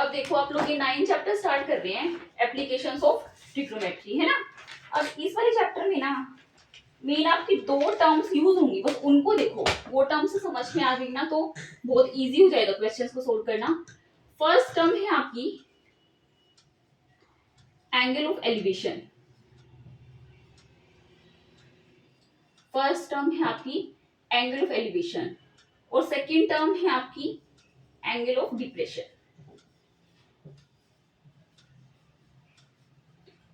अब देखो आप लोग ये 9 चैप्टर स्टार्ट कर रहे हैं, एप्लीकेशंस ऑफ ट्रिग्नोमेट्री, है ना। अब इस वाले चैप्टर में ना मेन आपकी 2 टर्म्स यूज होंगी, बस उनको देखो, वो टर्म्स समझ में आ गई ना तो बहुत इजी हो जाएगा क्वेश्चंस को सोल्व करना। फर्स्ट टर्म है आपकी angle of elevation, first term है आपकी एंगल ऑफ एलिवेशन, और सेकेंड टर्म है आपकी एंगल ऑफ डिप्रेशन।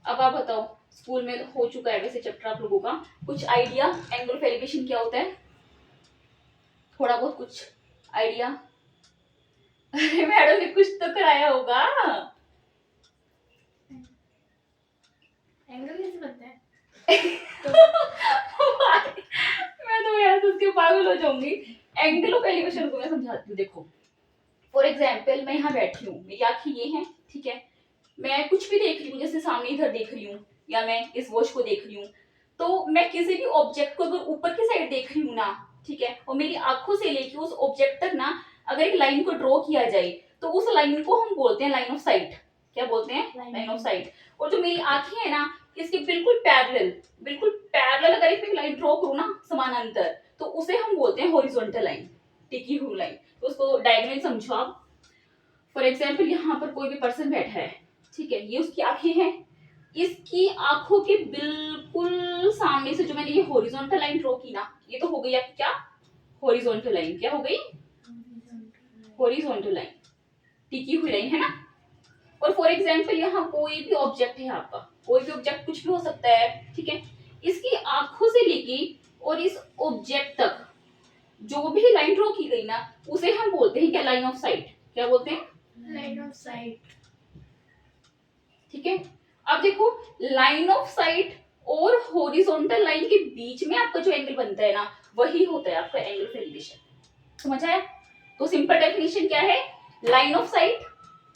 अब आप बताओ, स्कूल में हो चुका है वैसे चैप्टर आप लोगों का, कुछ आइडिया एंगल ऑफ एलिवेशन क्या होता है? थोड़ा बहुत कुछ आइडिया? अरे मैडम ने कुछ तो कराया होगा। एंगल कैसे बनता है? मैं तो यहाँ से उसके पागल हो जाऊंगी। एंगल ऑफ एलिवेशन को मैं समझाती हूँ। देखो फॉर एग्जाम्पल मैं यहाँ बैठी हूँ, मेरी आंखें ये हैं, ठीक है, मैं कुछ भी देख रही हूँ, जैसे सामने इधर देख रही हूँ या मैं इस वॉच को देख रही हूँ, तो मैं किसी भी ऑब्जेक्ट को अगर ऊपर की साइड देख रही हूँ ना, ठीक है, और मेरी आंखों से लेके उस ऑब्जेक्ट तक ना अगर एक लाइन को ड्रॉ किया जाए तो उस लाइन को हम बोलते हैं लाइन ऑफ साइट। क्या बोलते हैं? Line of site. और जो मेरी आंखें है ना, इसके बिल्कुल पैरेलल अगर एक लाइन ड्रॉ करूँ ना समानांतर, तो उसे हम बोलते हैं हॉरिजॉन्टल लाइन, टिकी हुई लाइन। तो उसको डायग्राम समझो आप। फॉर एग्जाम्पल यहाँ पर कोई भी पर्सन बैठा है, ठीक है, ये उसकी आंखें हैं, इसकी आंखों के बिल्कुल सामने से जो मैंने ये हॉरिजॉन्टल लाइन ड्रॉ की ना, ये तो हो गई आपकी क्या? Horizontal line. क्या हो गई? हॉरिजॉन्टल लाइन, टिकी हुई लाइन, है ना। और फॉर एग्जाम्पल यहाँ कोई भी ऑब्जेक्ट है आपका, कोई भी ऑब्जेक्ट कुछ भी हो सकता है, ठीक है, इसकी आंखों से लेके और इस ऑब्जेक्ट तक जो भी लाइन ड्रॉ की गई ना, उसे हम बोलते हैं क्या? Line of site. क्या बोलते हैं? Line of site. ठीक है। अब देखो लाइन ऑफ साइट और हॉरिजॉन्टल लाइन के बीच में आपका जो एंगल बनता है ना, वही होता है आपका एंगल ऑफ एलिवेशन। समझ आया? तो सिंपल डेफिनेशन क्या है? Line of site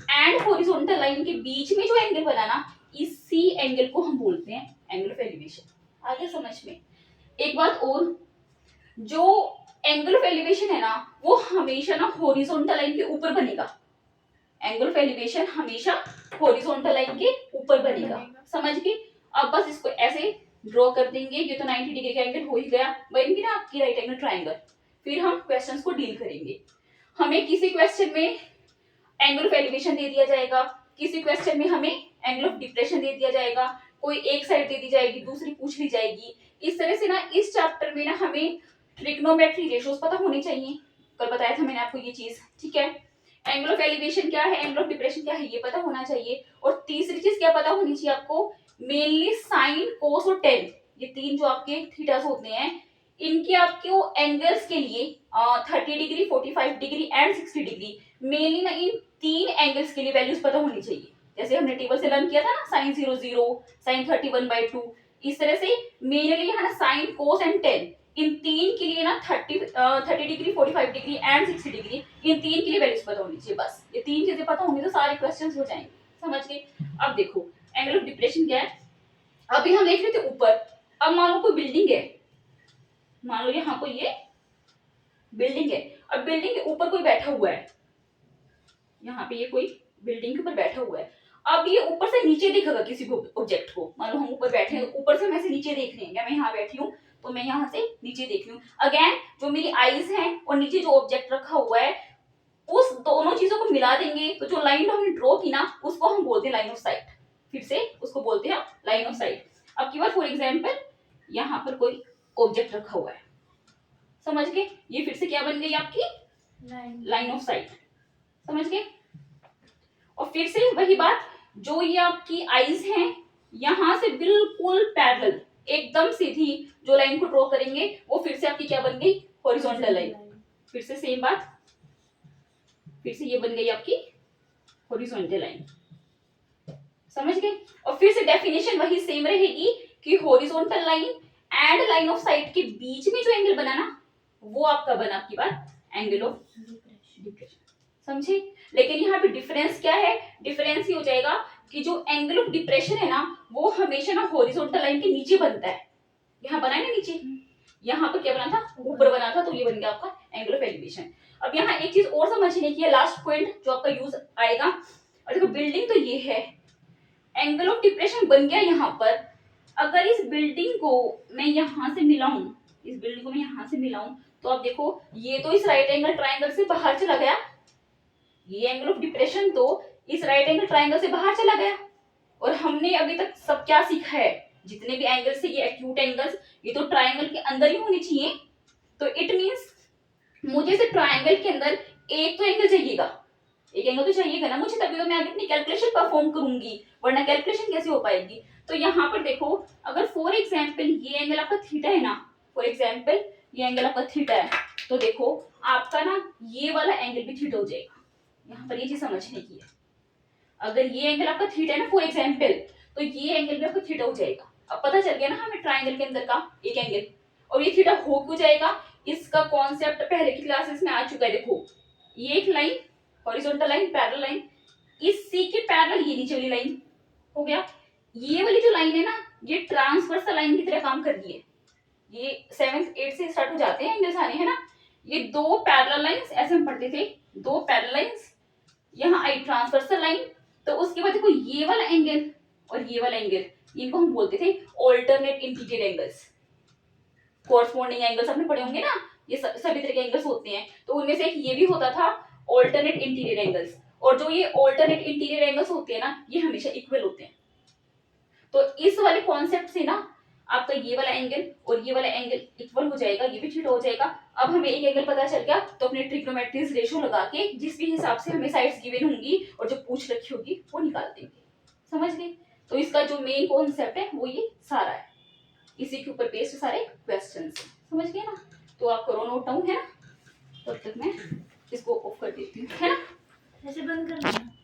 and horizontal line के बीच में जो एंगल बना ना, इसी एंगल को हम बोलते हैं एंगल ऑफ एलिवेशन। आगे समझ में? एक बात और, जो एंगल ऑफ एलिवेशन है ना, वो हमेशा ना हॉरिजॉन्टल लाइन के ऊपर बनेगा। एंगल ऑफ एलिवेशन हमेशा हॉरिजॉन्टल लाइन के ऊपर बनेगा। समझ गए? अब बस इसको ऐसे ड्रॉ कर देंगे, ये तो 90 डिग्री का एंगल हो ही गया, बनेगी ना आपकी राइट एंगल ट्राइंगल। फिर हम क्वेश्चंस को डील करेंगे। हमें किसी क्वेश्चन में एंगल ऑफ एलिवेशन दे दिया जाएगा, किसी क्वेश्चन में हमें एंगल ऑफ डिप्रेशन दे दिया जाएगा, कोई एक साइड दे दी जाएगी, दूसरी पूछ ली जाएगी। इस तरह से ना इस चैप्टर में ना हमें ट्रिग्नोमेट्री रेशियोज पता होने चाहिए। कल बताया था मैंने आपको ये चीज, ठीक है। एंगल ऑफ एलिवेशन क्या है, एंगल ऑफ डिप्रेशन क्या है, ये पता होना चाहिए। और तीसरी चीज क्या पता होनी चाहिए आपको? मेनली साइन, कोस और टेन, ये तीन जो आपके थीटास होते हैं, इनके आपके एंगल्स के लिए 30 degree, 45 degree and 60 degree, mainly ना इन तीन एंगल्स के लिए वैल्यूज पता होनी चाहिए। जैसे हमने टेबल से लर्न किया था ना, साइन 0 0, साइन 31/2, इस तरह से मेनली है ना साइन, कोस एंड टेन, इन तीन के लिए ना 30 डिग्री, 45 डिग्री एंड 60 डिग्री, इन तीन के लिए वैल्यूज पता होनी चाहिए। बस ये तीन चीजें पता होंगी तो सारे क्वेश्चंस हो जाएंगे। समझ गए? अब देखो एंगल ऑफ डिप्रेशन क्या है। अभी हम देख रहे थे ऊपर, अब मान लो कोई बिल्डिंग है, मान लो यहाँ कोई ये बिल्डिंग है, अब बिल्डिंग के ऊपर कोई बैठा हुआ है, यहाँ पे ये कोई बिल्डिंग के ऊपर बैठा हुआ है। अब ये ऊपर से नीचे दिखेगा किसी को ऑब्जेक्ट को, मान लो हम ऊपर बैठे हैं, ऊपर से हम ऐसे नीचे देख रहे हैं, या मैं यहाँ बैठी हूँ तो मैं यहाँ से नीचे देख रही हूँ। अगेन जो मेरी आईज हैं और नीचे जो ऑब्जेक्ट रखा हुआ है, उस दोनों चीजों को मिला देंगे तो जो लाइन हमने ड्रॉ की ना, उसको हम बोलते हैं लाइन ऑफ साइट। फिर से उसको बोलते हैं लाइन ऑफ साइट। अब की बार फॉर एग्जाम्पल यहाँ पर कोई ऑब्जेक्ट रखा हुआ है, समझ गए? ये फिर से क्या बन गई आपकी? Line of site. समझ गए? और फिर से वही बात, जो ये आपकी आईज हैं, यहां से बिल्कुल पैरेलल एकदम सीधी जो लाइन को ड्रॉ करेंगे, वो फिर से आपकी क्या बन गई? Horizontal line. फिर से सेम बात, फिर से ये बन गई आपकी हॉरिजॉन्टल लाइन। समझ गए? और फिर से डेफिनेशन वही सेम रहेगी कि horizontal line and line of site के बीच में जो एंगल बना ना, वो आपका बना आपकी बात एंगल ऑफ डिप्रेशन। समझे? लेकिन यहाँ पे डिफरेंस क्या है? डिफरेंस ही हो जाएगा कि जो एंगल ऑफ डिप्रेशन है ना, वो हमेशा ना हॉरिजॉन्टल लाइन के नीचे बनता है। यहाँ बना है ना नीचे, यहाँ पर क्या बना था? ऊपर बना था, तो ये बन गया आपका एंगल ऑफ एलिवेशन। अब यहाँ एक चीज और समझने की है, लास्ट पॉइंट जो आपका यूज आएगा। और देखो बिल्डिंग तो ये है, एंगल ऑफ डिप्रेशन बन गया यहाँ पर। अगर इस बिल्डिंग को मैं यहाँ से मिलाऊं, इस बिल्डिंग को मैं यहाँ से मिलाऊं, तो आप देखो ये तो इस राइट एंगल ट्राइंगल से बाहर चला गया, ये एंगल ऑफ डिप्रेशन तो इस राइट एंगल ट्राइंगल से बाहर चला गया। और हमने अभी तक सब क्या सीखा है, जितने भी एंगल्स है ये एक्यूट एंगल्स, ये तो ट्राइंगल के अंदर ही होने चाहिए। तो इट मींस मुझे से ट्राइंगल के अंदर एक तो एंगल चाहिएगा, एक एंगल तो चाहिएगा ना मुझे, तभी तो मैं आगे अपनी कैलकुलेशन परफॉर्म करूंगी, वरना कैलकुलेशन कैसे हो पाएगी। तो यहाँ पर देखो अगर फॉर एग्जाम्पल ये एंगल आपका थीटा है ना, फॉर एग्जाम्पल ये एंगल आपका थीटा है, तो देखो आपका ना ये वाला एंगल भी थीटा हो जाएगा। यहाँ पर ये चीज समझने की है, अगर ये एंगल आपका थीटा है ना फॉर एग्जाम्पल, तो ये एंगल भी आपका थीटा हो जाएगा। अब पता चल गया ना हमें ट्राइंगल के अंदर का एक एंगल, और ये थीटा हो क्यों जाएगा, इसका कॉन्सेप्ट पहले की क्लासेस में आ चुका है। देखो ये एक line, horizontal line, parallel line, इस सी के पैरेलल ये नीचे वाली लाइन हो गया। ये वाली जो लाइन है ना, ये ट्रांसवर्सल लाइन की तरह काम कर रही है। ये 7th 8th से स्टार्ट हो जाते हैं एंगल्स आने, है ना। ये दो पैरेलल लाइंस, ऐसे हम पढ़ते थे, दो पैरेलल लाइंस, यहाँ आई ट्रांसवर्सल लाइन। तो उसके बाद देखो ये वाला एंगल और ये वाला एंगल, इनको हम बोलते थे alternate interior angles. Corresponding angles आपने पढ़े होंगे ना, ये सभी तरह के एंगल्स होते हैं, तो उनमें से एक ये भी होता था ऑल्टरनेट इंटीरियर एंगल्स। और जो ये ऑल्टरनेट इंटीरियर एंगल्स होते हैं ना, ये हमेशा इक्वल होते हैं। तो इस वाले कॉन्सेप्ट से ना आपका ये वाला एंगल और ये वाला एंगल इक्वल हो जाएगा, ये भी थीटा हो जाएगा। अब हमें एक एंगल पता चल गया, तो अपने ट्रिग्नोमेट्री रेशियो लगा के जिस भी हिसाब से हमें साइड्स गिवन होंगी और जो पूछ रखी होगी वो निकाल देंगे। समझ गए। तो इसका जो मेन कॉन्सेप्ट है वो ये सारा है, इसी के ऊपर बेस्ड सारे क्वेश्चंस हैं। समझ गए ना। तो आप करो नोट डाउन, है ना। तब तक मैं इसको ऑफ कर देती हूँ, है ना। ऐसे बंद करना है।